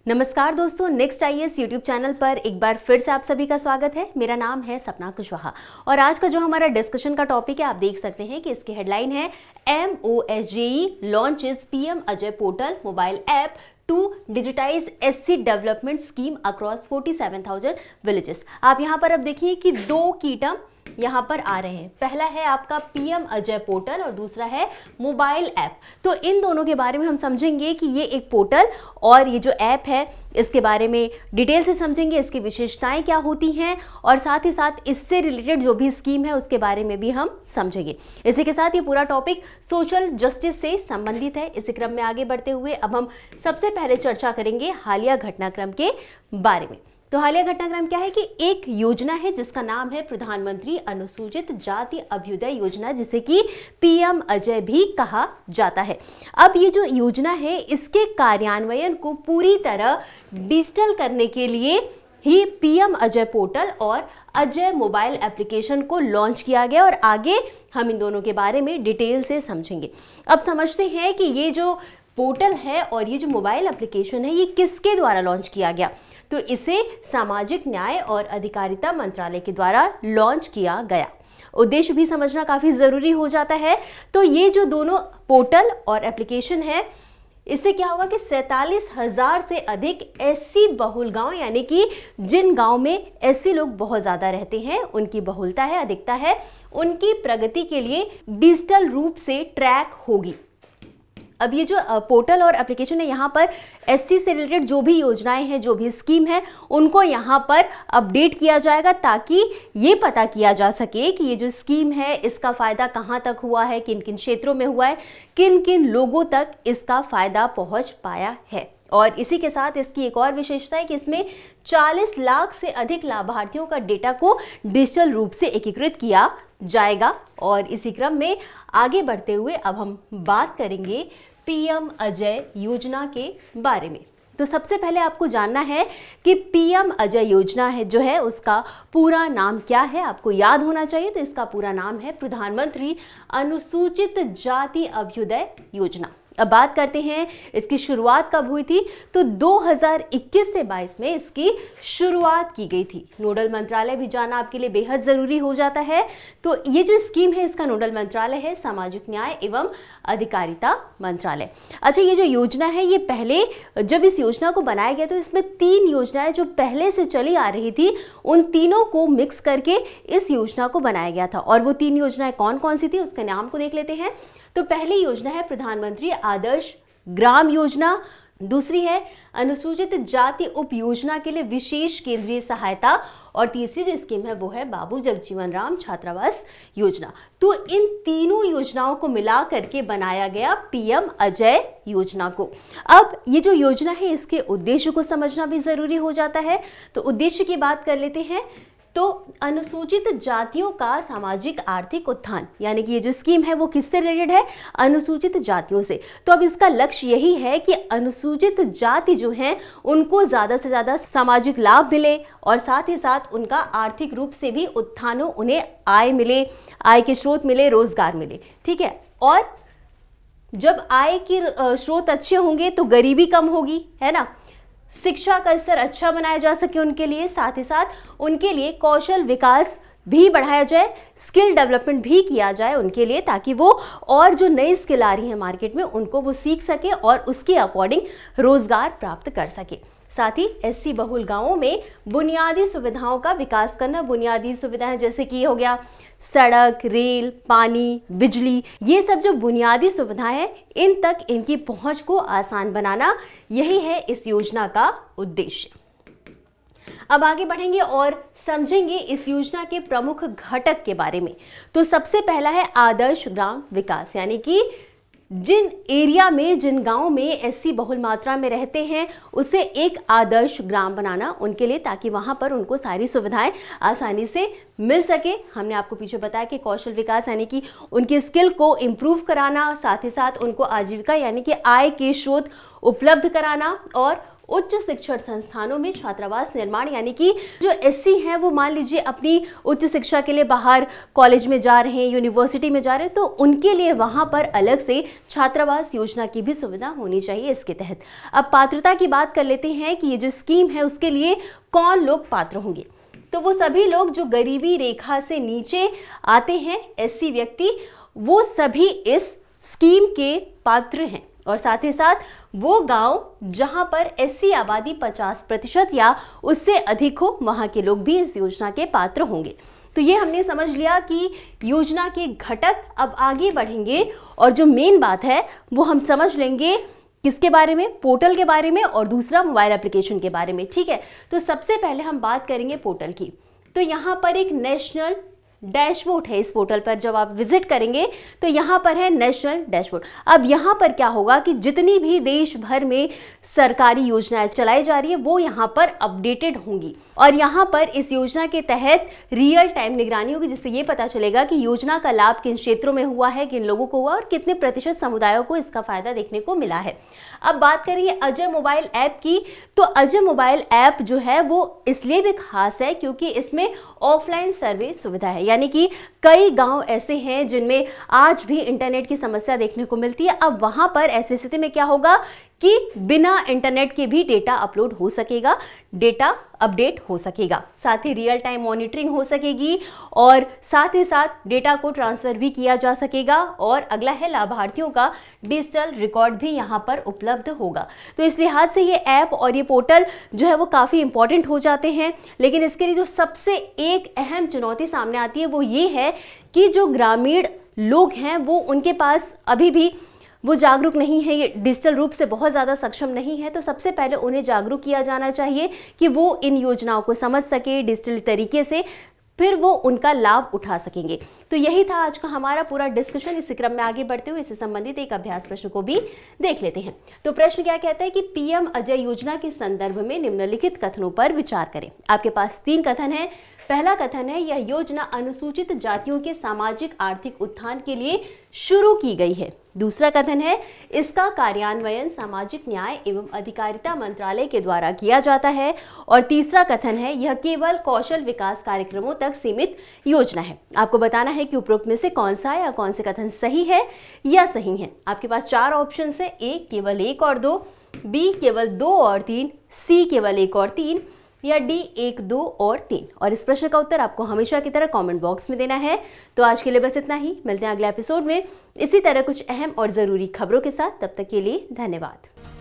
नमस्कार दोस्तों, next IAS YouTube channel पर एक बार फिर से आप सभी का स्वागत है। मेरा नाम है सपना कुशवाहा और आज का जो हमारा डिस्कशन का टॉपिक है, आप देख सकते हैं कि इसकी हेडलाइन है MoSJE launches PM Ajay portal mobile app to digitise SC development scheme across 47,000 villages. आप यहाँ पर अब देखिए कि दो की टर्म यहाँ पर आ रहे हैं। पहला है आपका PM अजय पोर्टल और दूसरा है मोबाइल ऐप। तो इन दोनों के बारे में हम समझेंगे कि ये एक पोर्टल और ये जो ऐप है इसके बारे में डिटेल से समझेंगे, इसकी विशेषताएं क्या होती हैं और साथ ही साथ इससे रिलेटेड जो भी स्कीम है उसके बारे में भी हम समझेंगे। इसी के साथ ये पूरा टॉपिक सोशल जस्टिस से संबंधित है। इसी क्रम में आगे बढ़ते हुए अब हम सबसे पहले चर्चा करेंगे हालिया घटनाक्रम के बारे में। तो हालिया घटनाक्रम क्या है कि एक योजना है जिसका नाम है प्रधानमंत्री अनुसूचित जाति अभ्युदय योजना, जिसे कि PM अजय भी कहा जाता है। अब ये जो योजना है इसके कार्यान्वयन को पूरी तरह डिजिटल करने के लिए ही PM अजय पोर्टल और अजय मोबाइल एप्लीकेशन को लॉन्च किया गया और आगे हम इन दोनों के बारे में डिटेल से समझेंगे। अब समझते हैं कि ये जो पोर्टल है और ये जो मोबाइल एप्लीकेशन है ये किसके द्वारा लॉन्च किया गया। तो इसे सामाजिक न्याय और अधिकारिता मंत्रालय के द्वारा लॉन्च किया गया। उद्देश्य भी समझना काफ़ी ज़रूरी हो जाता है। तो ये जो दोनों पोर्टल और एप्लीकेशन है, इससे क्या होगा कि 47,000 से अधिक SC बहुल गांव, यानी कि जिन गांव में SC लोग बहुत ज़्यादा रहते हैं, उनकी बहुलता है, अधिकता है, उनकी प्रगति के लिए डिजिटल रूप से ट्रैक होगी। अब ये जो पोर्टल और एप्लीकेशन है, यहाँ पर SC से रिलेटेड जो भी योजनाएं हैं, जो भी स्कीम है, उनको यहाँ पर अपडेट किया जाएगा ताकि ये पता किया जा सके कि ये जो स्कीम है इसका फ़ायदा कहाँ तक हुआ है, किन किन क्षेत्रों में हुआ है, किन किन लोगों तक इसका फ़ायदा पहुँच पाया है। और इसी के साथ इसकी एक और विशेषता है कि इसमें 40 लाख से अधिक लाभार्थियों का डेटा को डिजिटल रूप से एकीकृत किया जाएगा। और इसी क्रम में आगे बढ़ते हुए अब हम बात करेंगे PM अजय योजना के बारे में। तो सबसे पहले आपको जानना है कि PM अजय योजना है जो है उसका पूरा नाम क्या है, आपको याद होना चाहिए। तो इसका पूरा नाम है प्रधानमंत्री अनुसूचित जाति अभ्युदय योजना। अब बात करते हैं इसकी शुरुआत कब हुई थी। तो 2021 से 22 में इसकी शुरुआत की गई थी। नोडल मंत्रालय भी जाना आपके लिए बेहद ज़रूरी हो जाता है। तो ये जो स्कीम है इसका नोडल मंत्रालय है सामाजिक न्याय एवं अधिकारिता मंत्रालय। अच्छा, ये जो योजना है ये पहले जब इस योजना को बनाया गया तो इसमें 3 योजनाएं जो पहले से चली आ रही थी उन तीनों को मिक्स करके इस योजना को बनाया गया था। और वो 3 योजनाएं कौन कौन सी थी उसके नाम को देख लेते हैं। तो पहली योजना है प्रधानमंत्री आदर्श ग्राम योजना, दूसरी है अनुसूचित जाति उप योजना के लिए विशेष केंद्रीय सहायता और तीसरी जो स्कीम है वो है बाबू जगजीवन राम छात्रावास योजना। तो इन तीनों योजनाओं को मिला करके बनाया गया PM अजय योजना को। अब ये जो योजना है इसके उद्देश्य को समझना भी जरूरी हो जाता है। तो उद्देश्य की बात कर लेते हैं। तो अनुसूचित जातियों का सामाजिक आर्थिक उत्थान, यानी कि ये जो स्कीम है वो किससे रिलेटेड है, अनुसूचित जातियों से। तो अब इसका लक्ष्य यही है कि अनुसूचित जाति जो हैं उनको ज़्यादा से ज़्यादा सामाजिक लाभ मिले और साथ ही साथ उनका आर्थिक रूप से भी उत्थान हो, उन्हें आय मिले, आय के स्रोत मिले, रोजगार मिले। ठीक है। और जब आय के स्रोत अच्छे होंगे तो गरीबी कम होगी, है ना। शिक्षा का स्तर अच्छा बनाया जा सके उनके लिए, साथ ही साथ उनके लिए कौशल विकास भी बढ़ाया जाए, स्किल डेवलपमेंट भी किया जाए उनके लिए, ताकि वो और जो नई स्किल आ रही है मार्केट में उनको वो सीख सके और उसके अकॉर्डिंग रोजगार प्राप्त कर सके। साथ ही SC बहुल गांवों में बुनियादी सुविधाओं का विकास करना। बुनियादी सुविधाएं जैसे कि हो गया सड़क, रेल, पानी, बिजली, ये सब जो बुनियादी सुविधाएं हैं इन तक इनकी पहुंच को आसान बनाना, यही है इस योजना का उद्देश्य। अब आगे बढ़ेंगे और समझेंगे इस योजना के प्रमुख घटक के बारे में। तो सबसे पहला है आदर्श ग्राम विकास, यानी कि जिन एरिया में, जिन गांव में SC बहुल मात्रा में रहते हैं उसे एक आदर्श ग्राम बनाना उनके लिए, ताकि वहां पर उनको सारी सुविधाएं आसानी से मिल सके। हमने आपको पीछे बताया कि कौशल विकास यानी कि उनके स्किल को इम्प्रूव कराना, साथ ही साथ उनको आजीविका यानी कि आय के स्रोत उपलब्ध कराना और उच्च शिक्षण संस्थानों में छात्रावास निर्माण, यानी कि जो एससी हैं वो मान लीजिए अपनी उच्च शिक्षा के लिए बाहर कॉलेज में जा रहे हैं, यूनिवर्सिटी में जा रहे हैं, तो उनके लिए वहां पर अलग से छात्रावास योजना की भी सुविधा होनी चाहिए इसके तहत। अब पात्रता की बात कर लेते हैं कि ये जो स्कीम है उसके लिए कौन लोग पात्र होंगे। तो वो सभी लोग जो गरीबी रेखा से नीचे आते हैं, एससी व्यक्ति, वो सभी इस स्कीम के पात्र हैं। और साथ ही साथ वो गांव जहां पर एससी आबादी 50% या उससे अधिक हो, वहां के लोग भी इस योजना के पात्र होंगे। तो ये हमने समझ लिया कि योजना के घटक। अब आगे बढ़ेंगे और जो मेन बात है वो हम समझ लेंगे किसके बारे में, पोर्टल के बारे में, और दूसरा मोबाइल एप्लीकेशन के बारे में। ठीक है, तो सबसे पहले हम बात करेंगे पोर्टल की। तो यहाँ पर एक नेशनल डैशबोर्ड है। इस पोर्टल पर जब आप विजिट करेंगे तो यहाँ पर है नेशनल डैशबोर्ड। अब यहाँ पर क्या होगा कि जितनी भी देश भर में सरकारी योजनाएं चलाई जा रही है वो यहाँ पर अपडेटेड होंगी, और यहाँ पर इस योजना के तहत रियल टाइम निगरानी होगी, जिससे ये पता चलेगा कि योजना का लाभ किन क्षेत्रों में हुआ है, किन लोगों को हुआ और कितने प्रतिशत समुदायों को इसका फायदा देखने को मिला है। अब बात करेंगे अजय मोबाइल ऐप की। तो अजय मोबाइल ऐप जो है वो इसलिए भी खास है क्योंकि इसमें ऑफलाइन सर्वे सुविधा है, यानी कि कई गांव ऐसे हैं जिनमें आज भी इंटरनेट की समस्या देखने को मिलती है। अब वहां पर ऐसी स्थिति में क्या होगा कि बिना इंटरनेट के भी डेटा अपलोड हो सकेगा, डेटा अपडेट हो सकेगा, साथ ही रियल टाइम मॉनिटरिंग हो सकेगी, और साथ ही साथ डेटा को ट्रांसफर भी किया जा सकेगा। और अगला है लाभार्थियों का डिजिटल रिकॉर्ड भी यहाँ पर उपलब्ध होगा। तो इस लिहाज से ये ऐप और ये पोर्टल जो है वो काफ़ी इंपॉर्टेंट हो जाते हैं। लेकिन इसके लिए जो सबसे एक अहम चुनौती सामने आती है वो ये है कि जो ग्रामीण लोग हैं वो उनके पास अभी भी वो जागरूक नहीं है, ये डिजिटल रूप से बहुत ज़्यादा सक्षम नहीं है। तो सबसे पहले उन्हें जागरूक किया जाना चाहिए कि वो इन योजनाओं को समझ सके डिजिटल तरीके से, फिर वो उनका लाभ उठा सकेंगे। तो यही था आज का हमारा पूरा डिस्कशन। इसी क्रम में आगे बढ़ते हुए इससे संबंधित एक अभ्यास प्रश्न को भी देख लेते हैं। तो प्रश्न क्या कहता है कि पीएम अजय योजना के संदर्भ में निम्नलिखित कथनों पर विचार करें। आपके पास 3 कथन है। पहला कथन है, यह योजना अनुसूचित जातियों के सामाजिक आर्थिक उत्थान के लिए शुरू की गई है। दूसरा कथन है, इसका कार्यान्वयन सामाजिक न्याय एवं अधिकारिता मंत्रालय के द्वारा किया जाता है। और तीसरा कथन है, यह केवल कौशल विकास कार्यक्रमों तक सीमित योजना है। आपको बताना है कि उपरोक्त में से कौन सा या कौन से कथन सही है या सही है। आपके पास 4 ऑप्शन है, ए केवल 1 और 2, बी केवल 2 और 3, सी केवल 1 और 3, या डी 1, 2 और 3। और इस प्रश्न का उत्तर आपको हमेशा की तरह कमेंट बॉक्स में देना है। तो आज के लिए बस इतना ही। मिलते हैं अगले एपिसोड में इसी तरह कुछ अहम और ज़रूरी खबरों के साथ। तब तक के लिए धन्यवाद।